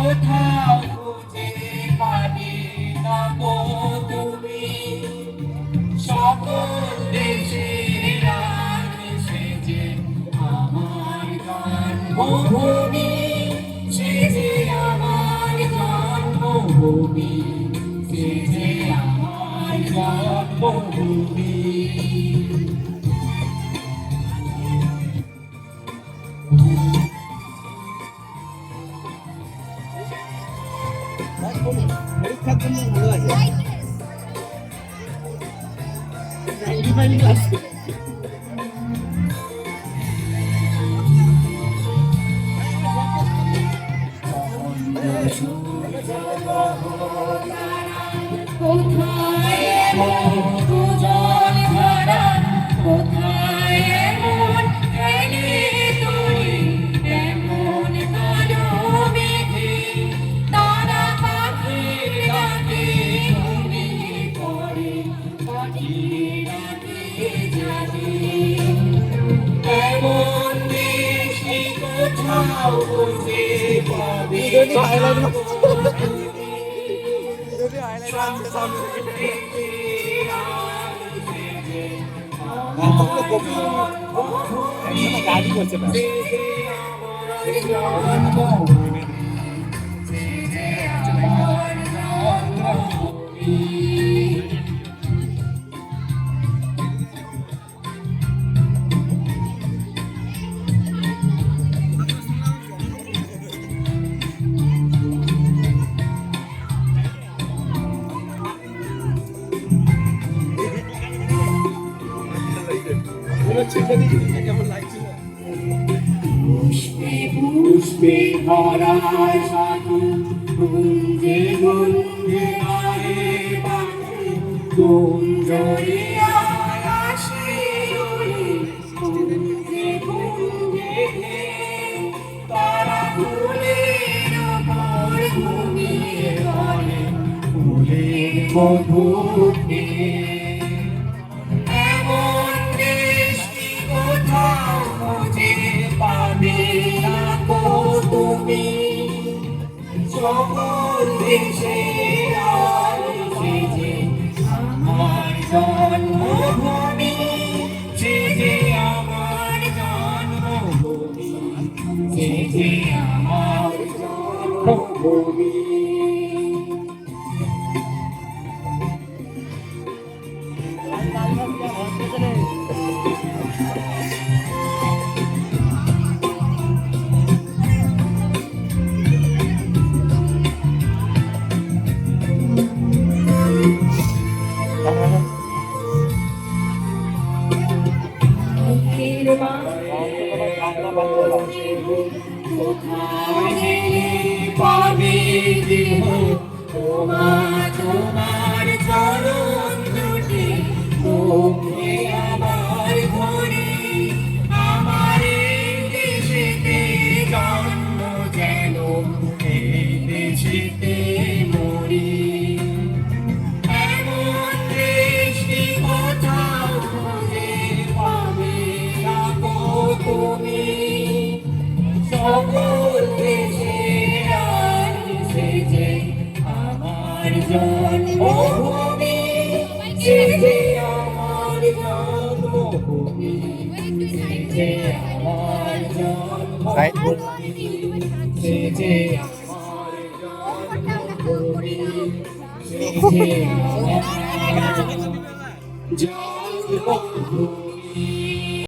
কোথাও খুঁজে পাবে না গো তুমি সকল দেশের রানী সেজে আমার জন্মভূমি সেজে আমার জন্মভূমি সেজে আমার জন্মভূমি পরীক্ষার জন্য ভালো আছে কোথায় দুজন ধরা কোথায় এমন এলে তোরে এমন কালো মেঘে তারা পাখির ডাকে ঘুমিয়ে পড়ে পাখির ডাকে জাগে এমন বৃষ্টি কোথাও খুঁজে পাবে না গাড়ি করছে না পুষ্পে পুষ্পে ভরা সাধু গুঞ্জে গুঞ্জে গায়ে পাখি গুঞ্জরিয়া আসে উড়ে গুঞ্জে গুঞ্জে তারা ফুলের উপর ঘুমিয়ে পড়ে ফুলের মধু খেয়ে এমন বৃষ্টি কোথাও খুঁজে পাবে না গো তুমি সকল দেশের সেজে আমার জন্মভূমি সেজে আমার জন্মভূমি সেজে আমার জন্মভূমি পাবে দেহ তোমার চরণ দুটি মুখে আমার ধরে আমার দেশেতে জন্ম যেন এই দেশেতে মরি এমন দৃষ্টি কোথাও খুঁজে পাবে না গো তুমি সকল দেশের রানী সেজে আমার জন্মভূমি সেজে আমার জন্মভূমি সেজে আমার জন্মভূমি সেজে আমার জন্মভূমি সেজে আমার জন্মভূমি